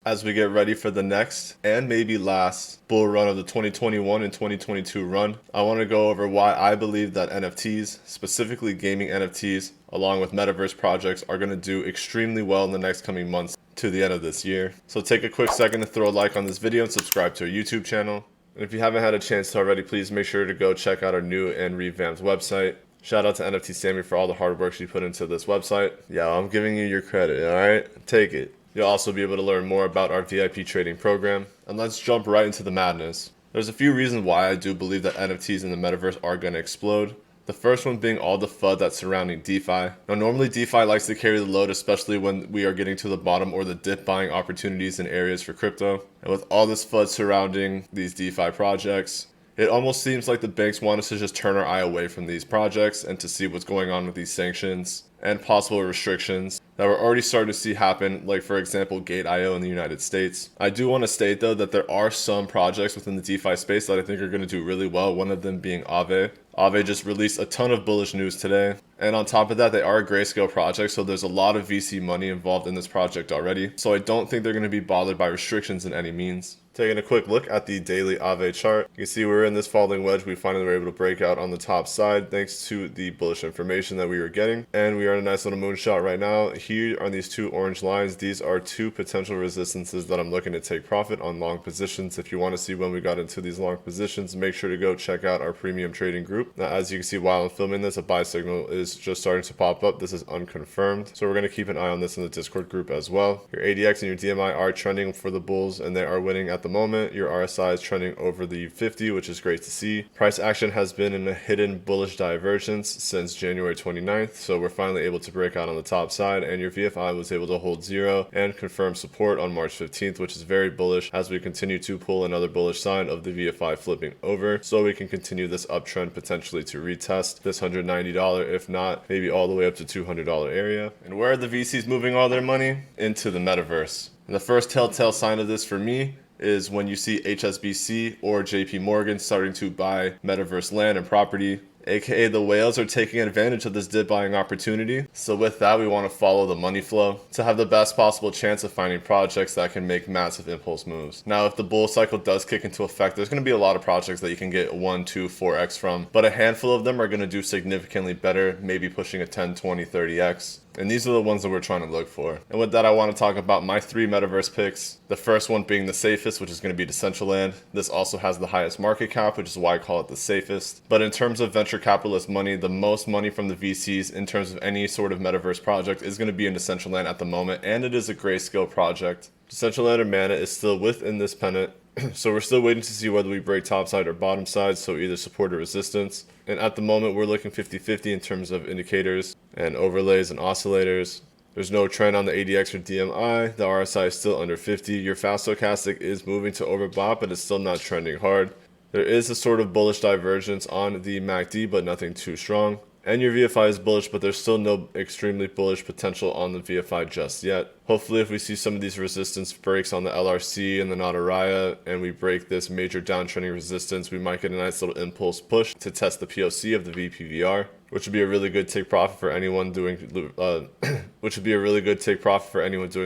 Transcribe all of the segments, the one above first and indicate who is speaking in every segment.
Speaker 1: as we get ready for the next and maybe last bull run of the 2021 and 2022 run. I want to go over why I believe that NFTs, specifically gaming NFTs, along with metaverse projects, are going to do extremely well in the next coming months to the end of this year. So take a quick second to throw a like on this video and subscribe to our YouTube channel. And if you haven't had a chance to already, please make sure to go check out our new and revamped website. Shout out to NFT Sammy for all the hard work she put into this website. Yeah, I'm giving you your credit, alright? Take it. You'll also be able to learn more about our VIP trading program. And let's jump right into the madness. There's a few reasons why I do believe that NFTs in the metaverse are going to explode. The first one being all the FUD that's surrounding DeFi. Now, normally DeFi likes to carry the load, especially when we are getting to the bottom or the dip buying opportunities in areas for crypto. And with all this FUD surrounding these DeFi projects, it almost seems like the banks want us to just turn our eye away from these projects and to see what's going on with these sanctions and possible restrictions that we're already starting to see happen, like for example Gate.io in the United States. I do want to state though that there are some projects within the DeFi space that I think are going to do really well, one of them being Aave. Aave just released a ton of bullish news today, and on top of that they are a grayscale project, so there's a lot of VC money involved in this project already, so I don't think they're going to be bothered by restrictions in any means. Taking a quick look at the daily Aave chart, you can see we're in this falling wedge. We finally were able to break out on the top side thanks to the bullish information that we were getting, and we are in a nice little moonshot right now. Here are these two orange lines. These are two potential resistances that I'm looking to take profit on long positions. If you want to see when we got into these long positions, make sure to go check out our premium trading group. Now, as you can see while I'm filming this, a buy signal is just starting to pop up. This is unconfirmed, so we're going to keep an eye on this in the Discord group as well. Your ADX and your DMI are trending for the bulls, and they are winning at the moment. Your RSI is trending over the 50, which is great to see. Price action has been in a hidden bullish divergence since January 29th, so we're finally able to break out on the top side, and your VFI was able to hold zero and confirm support on March 15th, which is very bullish as we continue to pull another bullish sign of the VFI flipping over, so we can continue this uptrend potentially to retest this $190, if not maybe all the way up to $200 area. And where are the VCs moving all their money? Into the metaverse. And the first telltale sign of this for me is when you see HSBC or JP Morgan starting to buy metaverse land and property, aka the whales are taking advantage of this dip buying opportunity. So with that, we want to follow the money flow to have the best possible chance of finding projects that can make massive impulse moves. Now, if the bull cycle does kick into effect, there's going to be a lot of projects that you can get 1, 2, 4x from, but a handful of them are going to do significantly better, maybe pushing a 10, 20, 30x. And these are the ones that we're trying to look for. And with that, I want to talk about my 3 metaverse picks. The first one being the safest, which is going to be Decentraland. This also has the highest market cap, which is why I call it the safest. But in terms of venture capitalist money, the most money from the VCs in terms of any sort of metaverse project is going to be in Decentraland at the moment, and it is a grayscale project. Decentraland or Mana is still within this pennant, so we're still waiting to see whether we break topside or bottom side, so either support or resistance. And at the moment, we're looking 50-50 in terms of indicators and overlays and oscillators. There's no trend on the ADX or DMI. The RSI is still under 50. Your fast stochastic is moving to overbought, but it's still not trending hard. There is a sort of bullish divergence on the MACD, but nothing too strong. And your VFI is bullish, but there's still no extremely bullish potential on the VFI just yet. Hopefully, if we see some of these resistance breaks on the LRC and the Nadaraya, and we break this major downtrending resistance, we might get a nice little impulse push to test the POC of the VPVR, which would be a really good take profit for anyone doing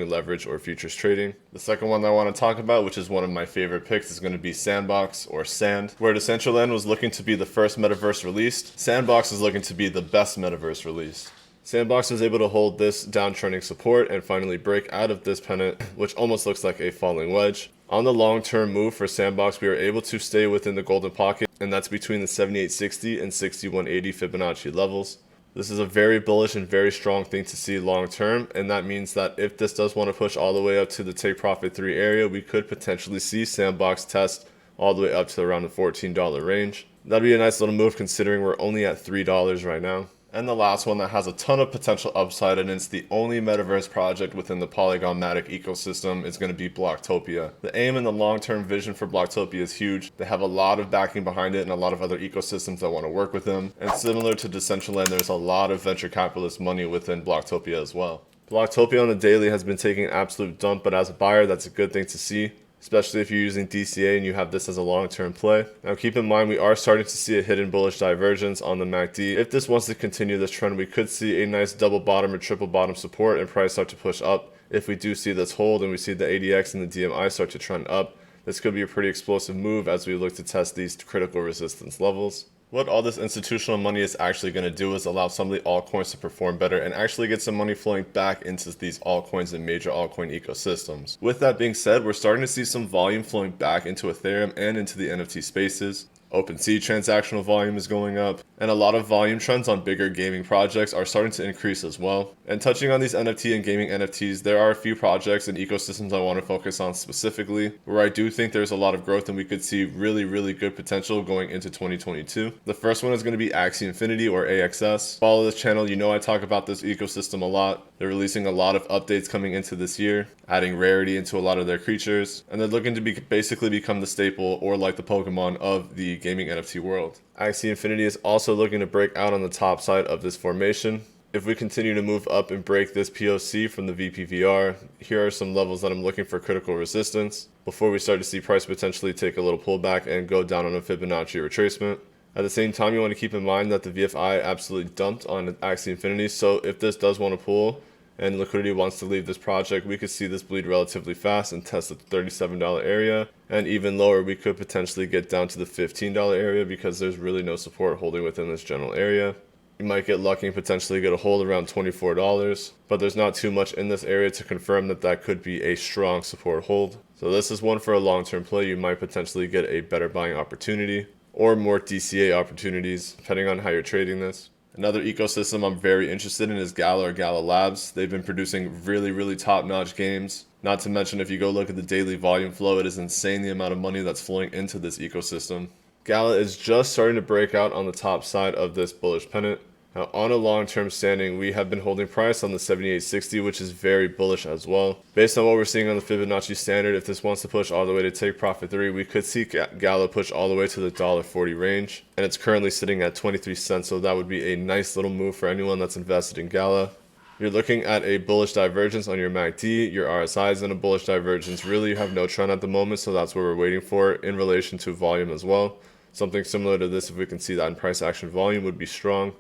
Speaker 1: leverage or futures trading. The second one that I want to talk about, which is one of my favorite picks, is going to be Sandbox or Sand. Where Decentraland was looking to be the first metaverse released, Sandbox is looking to be the best metaverse released. Sandbox was able to hold this downtrending support and finally break out of this pennant, which almost looks like a falling wedge. On the long-term move for Sandbox, we were able to stay within the golden pocket, and that's between the 7860 and 6180 Fibonacci levels. This is a very bullish and very strong thing to see long-term, and that means that if this does want to push all the way up to the take profit 3 area, we could potentially see Sandbox test all the way up to around the $14 range. That'd be a nice little move considering we're only at $3 right now. And the last one that has a ton of potential upside, and it's the only metaverse project within the Polygon Matic ecosystem, is going to be Blocktopia. The aim and the long-term vision for Blocktopia is huge. They have a lot of backing behind it and a lot of other ecosystems that want to work with them. And similar to Decentraland, there's a lot of venture capitalist money within Blocktopia as well. Blocktopia on the daily has been taking an absolute dump, but as a buyer, that's a good thing to see, especially if you're using DCA and you have this as a long-term play. Now keep in mind, we are starting to see a hidden bullish divergence on the MACD. If this wants to continue this trend, we could see a nice double bottom or triple bottom support and price start to push up If we do see this hold and we see the ADX and the DMI start to trend up, this could be a pretty explosive move as we look to test these critical resistance levels. What all this institutional money is actually going to do is allow some of the altcoins to perform better and actually get some money flowing back into these altcoins and major altcoin ecosystems. With that being said, we're starting to see some volume flowing back into Ethereum and into the NFT spaces. OpenSea transactional volume is going up, and a lot of volume trends on bigger gaming projects are starting to increase as well. And touching on these NFT and gaming NFTs, there are a few projects and ecosystems I want to focus on specifically, where I do think there's a lot of growth and we could see really good potential going into 2022. The first one is going to be Axie Infinity, or AXS. Follow this channel, you know I talk about this ecosystem a lot. They're releasing a lot of updates coming into this year, adding rarity into a lot of their creatures, and they're looking to basically become the staple, or like the Pokemon of the gaming NFT world. Axie Infinity is also looking to break out on the top side of this formation. If we continue to move up and break this POC from the VPVR, here are some levels that I'm looking for critical resistance before we start to see price potentially take a little pullback and go down on a Fibonacci retracement. At the same time, you want to keep in mind that the VFI absolutely dumped on Axie Infinity, so if this does want to pull and liquidity wants to leave this project, we could see this bleed relatively fast and test the $37 area, and even lower we could potentially get down to the $15 area because there's really no support holding within this general area. You might get lucky and potentially get a hold around $24, but there's not too much in this area to confirm that that could be a strong support hold. So this is one for a long-term play. You might potentially get a better buying opportunity or more DCA opportunities depending on how you're trading this. Another ecosystem I'm very interested in is Gala, or Gala Labs. They've been producing really top-notch games. Not to mention, if you go look at the daily volume flow, it is insane the amount of money that's flowing into this ecosystem. Gala is just starting to break out on the top side of this bullish pennant. Now, on a long-term standing, we have been holding price on the 7860, which is very bullish as well. Based on what we're seeing on the Fibonacci standard, if this wants to push all the way to take profit 3, we could see Gala push all the way to the $1.40 range. And it's currently sitting at 23 cents, so that would be a nice little move for anyone that's invested in Gala. You're looking at a bullish divergence on your MACD, your RSI is in a bullish divergence. Really, you have no trend at the moment, so that's what we're waiting for in relation to volume as well. Something similar to this, if we can see that in price action volume, would be strong.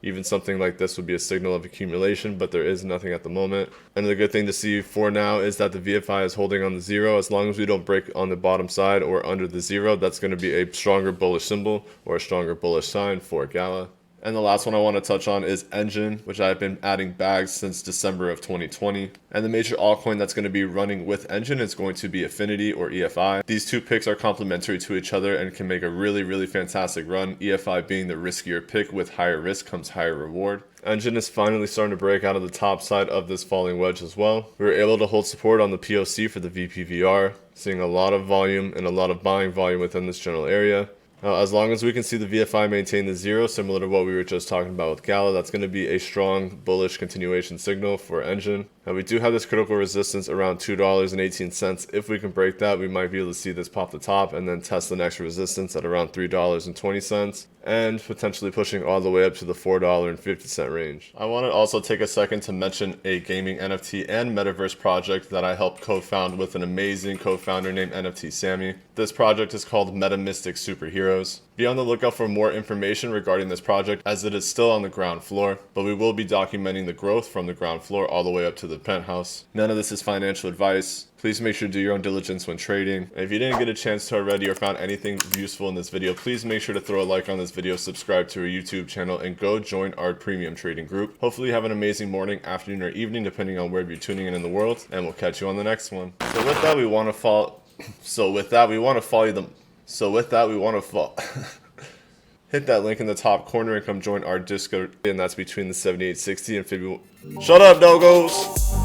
Speaker 1: Even something like this would be a signal of accumulation, but there is nothing at the moment. And the good thing to see for now is that the VFI is holding on the 0. As long as we don't break on the bottom side or under the 0, that's going to be a stronger bullish symbol or a stronger bullish sign for Gala. And the last one I want to touch on is Engine, which I've been adding bags since December of 2020. And the major altcoin that's going to be running with Engine is going to be Affinity, or EFI. These two picks are complementary to each other and can make a really fantastic run. EFI being the riskier pick, with higher risk comes higher reward. Engine is finally starting to break out of the top side of this falling wedge as well. We were able to hold support on the POC for the VPVR, seeing a lot of volume and a lot of buying volume within this general area. As long as we can see the VFI maintain the 0, similar to what we were just talking about with Gala, that's going to be a strong bullish continuation signal for Engine. Now, we do have this critical resistance around $2.18. If we can break that, we might be able to see this pop the top and then test the next resistance at around $3.20 and potentially pushing all the way up to the $4.50 range. I want to also take a second to mention a gaming NFT and Metaverse project that I helped co-found with an amazing co-founder named NFT Sammy. This project is called Mystic Superheroes. Be on the lookout for more information regarding this project, as it is still on the ground floor, but we will be documenting the growth from the ground floor all the way up to the penthouse. None of this is financial advice. Please make sure to do your own diligence when trading. And if you didn't get a chance to already or found anything useful in this video, please make sure to throw a like on this video, subscribe to our YouTube channel, and go join our premium trading group. Hopefully you have an amazing morning, afternoon, or evening, depending on where you're tuning in the world, and we'll catch you on the next one. So with that, we want to follow hit that link in the top corner and come join our Discord, and that's between the 7860 and 50. Shut up, doggos!